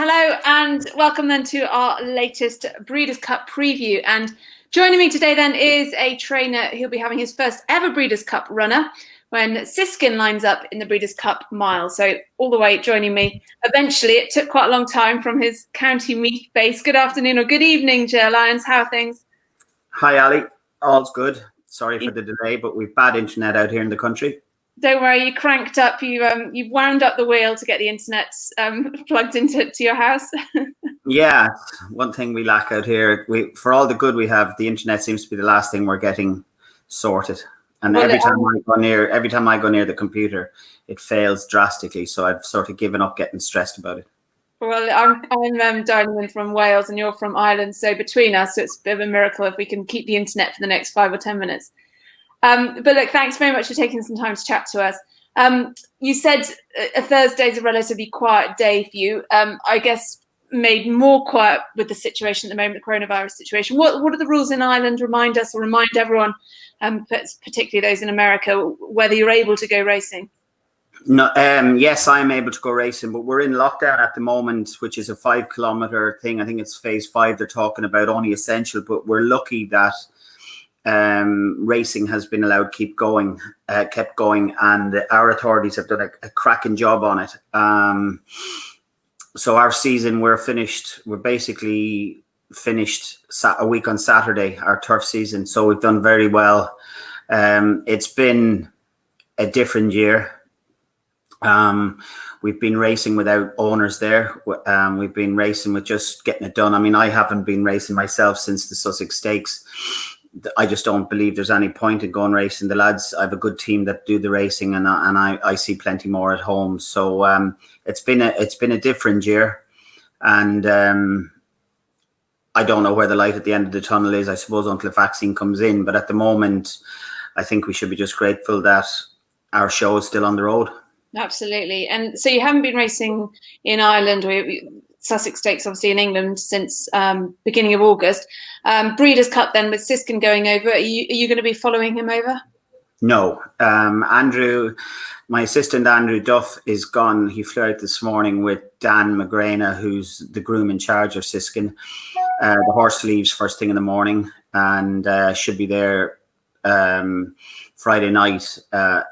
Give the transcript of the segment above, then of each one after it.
Hello and welcome then to our latest Breeders' Cup preview. And joining me today then is a trainer who'll be having his first ever Breeders' Cup runner when Siskin lines up in the Breeders' Cup mile. So all the way joining me eventually. It took quite a long time from his County Meath base. Good afternoon or good evening, Ger Lyons. How are things? Hi, Ali. All's good. Sorry for the delay, but we've bad internet out here in the country. Don't worry, you cranked up, you wound up the wheel to get the internet plugged into your house. Yeah, one thing we lack out here. For all the good we have, the internet seems to be the last thing we're getting sorted. And every time I go near the computer, it fails drastically. So I've sort of given up getting stressed about it. Well, I'm dialing in from Wales and you're from Ireland, so between us, it's a bit of a miracle if we can keep the internet for the next 5 or 10 minutes. But look, thanks very much for taking some time to chat to us. You said a Thursday is a relatively quiet day for you. I guess made more quiet with the situation at the moment, the coronavirus situation. What are the rules in Ireland? Remind us or remind everyone, particularly those in America, whether you're able to go racing. No, yes, I'm able to go racing, but we're in lockdown at the moment, which is a 5 kilometer thing. I think it's phase 5 they're talking about, only essential, but we're lucky that racing has been allowed kept going, and our authorities have done a cracking job on it. So our season, we're basically finished a week on Saturday, our turf season. So we've done very well. It's been a different year. We've been racing without owners there. We've been racing with just getting it done. I mean, I haven't been racing myself since the Sussex Stakes. I just don't believe there's any point in going racing. The lads, I have a good team that do the racing, and I see plenty more at home. So it's been a different year, and I don't know where the light at the end of the tunnel is. I suppose until the vaccine comes in, but at the moment, I think we should be just grateful that our show is still on the road. Absolutely. And so you haven't been racing in Ireland or Sussex Stakes, obviously, in England since beginning of August. Breeders' Cup then with Siskin going over. Are you going to be following him over? No. Andrew, my assistant Andrew Duff is gone. He flew out this morning with Dan McGrana, who's the groom in charge of Siskin. The horse leaves first thing in the morning and should be there Friday night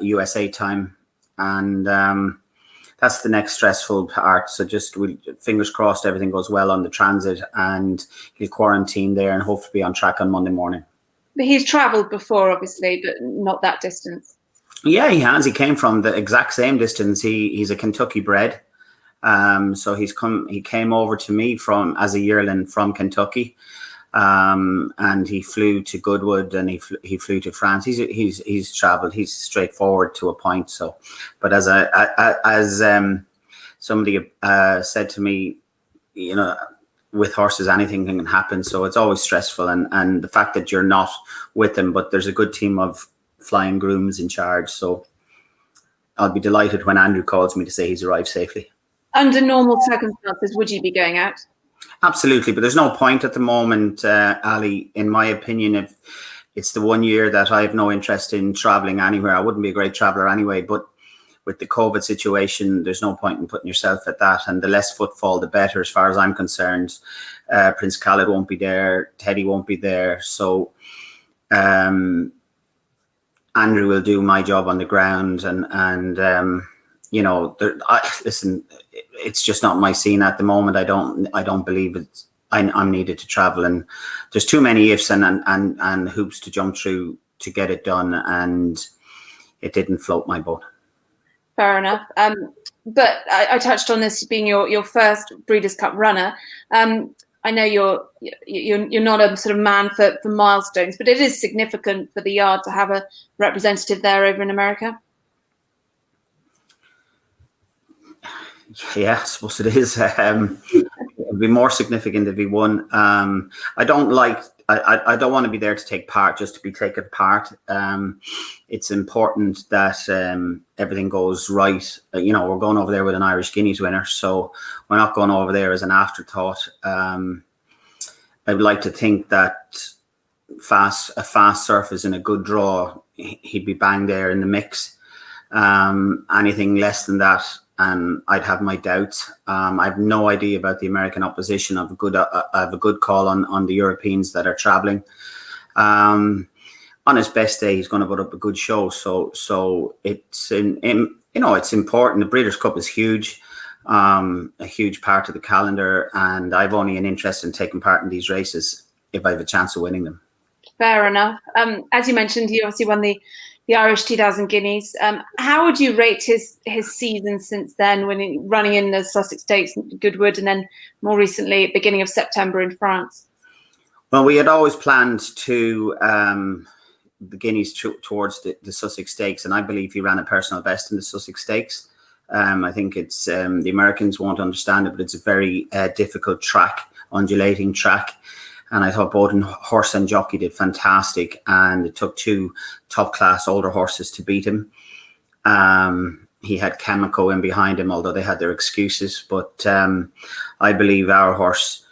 USA time. And that's the next stressful part. So just fingers crossed everything goes well on the transit, and he'll quarantine there and hopefully be on track on Monday morning. But he's travelled before, obviously, but not that distance. Yeah, he has. He came from the exact same distance. He's a Kentucky bred. So he came over to me as a yearling from Kentucky. And he flew to Goodwood and he flew to France. He's travelled. He's straightforward to a point. So, but as somebody said to me, you know, with horses anything can happen. So it's always stressful, and the fact that you're not with them, but there's a good team of flying grooms in charge. So I'll be delighted when Andrew calls me to say he's arrived safely. Under normal circumstances, would you be going out? Absolutely, but there's no point at the moment, Ali, in my opinion. If it's the 1 year that I have no interest in traveling anywhere, I wouldn't be a great traveler anyway, but with the COVID situation, there's no point in putting yourself at that, and the less footfall, the better, as far as I'm concerned. Prince Khalid won't be there, Teddy won't be there, so Andrew will do my job on the ground, and you know, listen, it's just not my scene at the moment. I don't believe it's. I'm needed to travel, and there's too many ifs and hoops to jump through to get it done, and it didn't float my boat. Fair enough. But I touched on this being your first Breeders' Cup runner. I know you're not a sort of man for milestones, but it is significant for the yard to have a representative there over in America. Yeah, I suppose it is. It'd be more significant if he won. I don't want to be there to take part just to be taken part. It's important that everything goes right. You know, we're going over there with an Irish Guineas winner, so we're not going over there as an afterthought. I would like to think that a fast surface and a good draw, he'd be bang there in the mix. Anything less than that, and I'd have my doubts. I have no idea about the American opposition. I have a good call on the Europeans that are traveling. On his best day, he's going to put up a good show. So it's it's important. The Breeders' Cup is huge, a huge part of the calendar, and I've only an interest in taking part in these races if I have a chance of winning them. Fair enough. As you mentioned, he obviously won the Irish 2000 Guineas. How would you rate his season since then, running in the Sussex Stakes, Goodwood, and then more recently, beginning of September in France? Well, we had always planned to the Guineas towards the Sussex Stakes, and I believe he ran a personal best in the Sussex Stakes. I think it's the Americans won't understand it, but it's a very difficult track, undulating track. And I thought both horse and jockey did fantastic, and it took two top-class older horses to beat him. He had Chemico in behind him, although they had their excuses. But I believe our horse,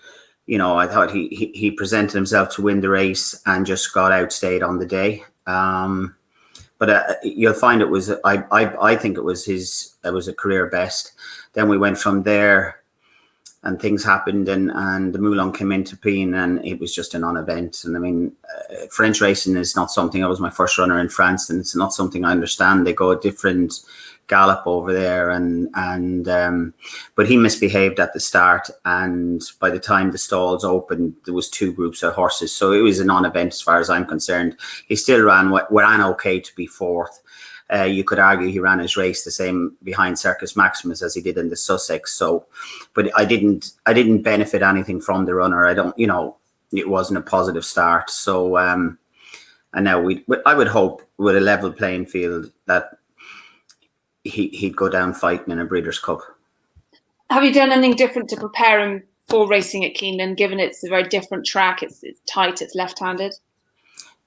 I thought he presented himself to win the race and just got outstayed on the day. But you'll find it was I think it was a career best. Then we went from there. And things happened, and the Moulin came into being, and it was just a non-event. And I mean, French racing is not something. I was my first runner in France, and it's not something I understand. They go a different gallop over there, but he misbehaved at the start, and by the time the stalls opened, there was two groups of horses, so it was a non-event as far as I'm concerned. He still ran okay to be fourth. You could argue he ran his race the same behind Circus Maximus as he did in the Sussex. So, but I didn't benefit anything from the runner. It wasn't a positive start. So, and now I would hope with a level playing field that he'd go down fighting in a Breeders' Cup. Have you done anything different to prepare him for racing at Keeneland, given it's a very different track? It's tight, it's left-handed.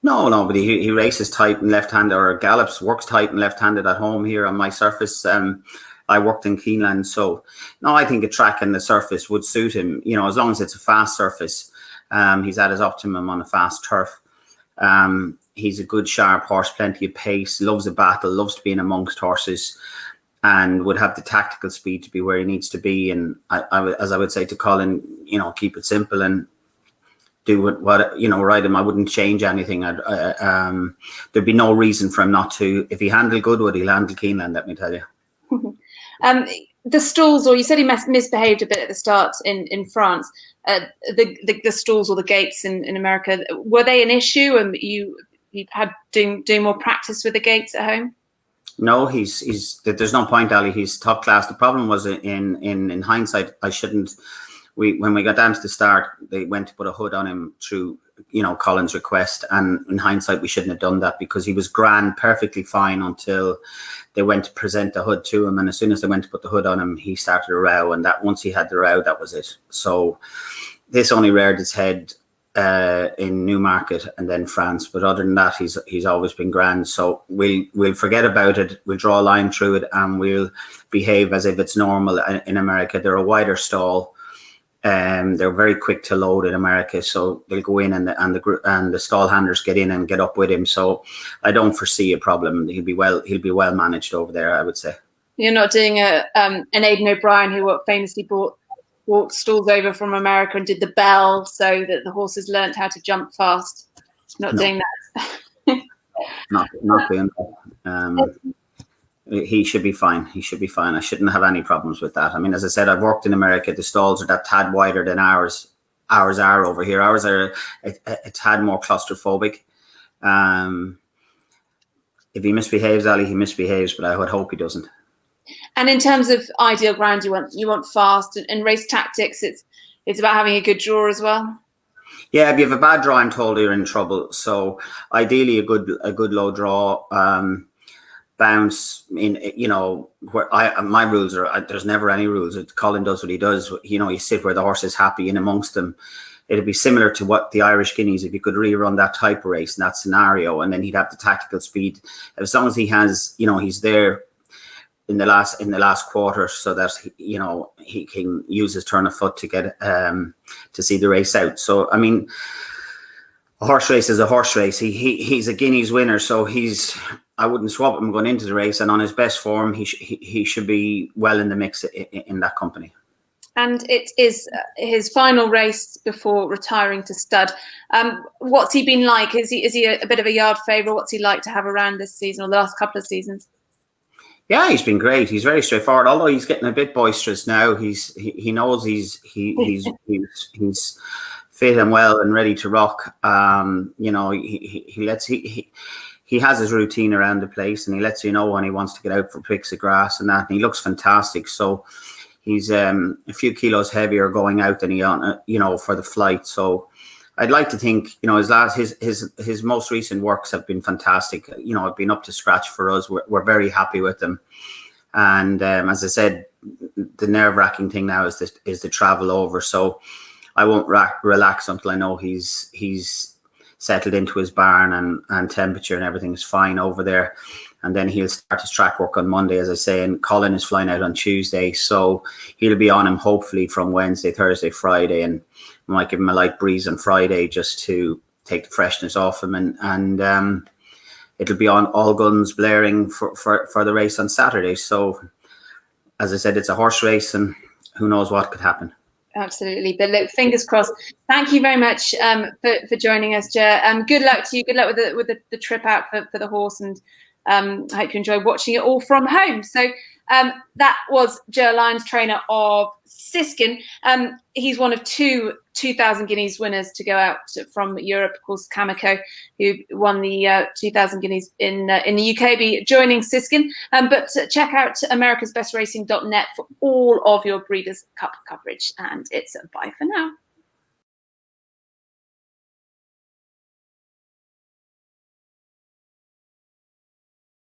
No, but he races tight and left-handed, or gallops, works tight and left-handed at home here on my surface. I worked in Keeneland, so no, I think a track and the surface would suit him. As long as it's a fast surface, he's at his optimum on a fast turf. He's a good, sharp horse, plenty of pace, loves a battle, loves to be in amongst horses, and would have the tactical speed to be where he needs to be. And as I would say to Colin, keep it simple and do what ride him. I wouldn't change anything. There'd be no reason for him not to. If he handled Goodwood, he'll handle Keeneland, let me tell you. The stalls, or you said he misbehaved a bit at the start in France. The stalls or the gates in America, were they an issue? And you had doing more practice with the gates at home? No, there's no point, Ali. He's top class. The problem was in hindsight, I shouldn't. When we got down to the start, they went to put a hood on him through, Colin's request. And in hindsight, we shouldn't have done that, because he was grand, perfectly fine until they went to present the hood to him. And as soon as they went to put the hood on him, he started a row. And that once he had the row, that was it. So this only reared its head in Newmarket and then France. But other than that, he's always been grand. So we'll forget about it. We'll draw a line through it, and we'll behave as if it's normal in America. They're a wider stall. They're very quick to load in America, so they'll go in and the stall handlers get in and get up with him. So I don't foresee a problem. He'll be well managed over there, I would say. You're not doing an Aidan O'Brien who famously brought stalls over from America and did the bell so that the horses learnt how to jump fast. Doing that. Not doing that. He should be fine. I shouldn't have any problems with that. I mean, as I said, I've worked in America. The stalls are that tad wider than ours. Ours are over here. Ours are a tad more claustrophobic. If he misbehaves, Ali, he misbehaves, but I would hope he doesn't. And in terms of ideal ground, you want fast and race tactics. It's about having a good draw as well. Yeah, if you have a bad draw, I'm told you're in trouble. So ideally, a good low draw. Bounce in, where my rules are, there's never any rules. Colin does what he does. You sit where the horse is happy in amongst them. It'd be similar to what the Irish Guineas, if you could rerun that type of race in that scenario, and then he'd have the tactical speed. As long as he has, he's there in the last quarter, so that he can use his turn of foot to get to see the race out. So I mean, a horse race is a horse race. He's a Guineas winner, so I wouldn't swap him going into the race, and on his best form, he should be well in the mix in that company. And it is his final race before retiring to stud. What's he been like? Is he a bit of a yard favourite? What's he like to have around this season or the last couple of seasons? Yeah, he's been great. He's very straightforward. Although he's getting a bit boisterous now, he knows he's fit and well and ready to rock. He has his routine around the place, and he lets you know when he wants to get out for pricks of grass and that. And he looks fantastic. So he's a few kilos heavier going out than he on, for the flight. So I'd like to think, his most recent works have been fantastic. Have been up to scratch for us. We're very happy with them. And as I said, the nerve-wracking thing now is the travel over. So I won't relax until I know he's settled into his barn and temperature and everything is fine over there. And then he'll start his track work on Monday, as I say, and Colin is flying out on Tuesday. So he'll be on him hopefully from Wednesday, Thursday, Friday, and I might give him a light breeze on Friday just to take the freshness off him. And it'll be on all guns blaring for the race on Saturday. So as I said, it's a horse race and who knows what could happen. Absolutely. But look, fingers crossed. Thank you very much for joining us, Ger. Good luck to you. Good luck with the trip out for the horse, and I hope you enjoy watching it all from home. So that was Ger Lyons, trainer of Siskin. He's one of 2,000 Guineas winners to go out from Europe. Of course, Kamiko, who won the 2,000 Guineas in the UK, be joining Siskin. But check out americasbestracing.net for all of your Breeders' Cup coverage. And it's a bye for now.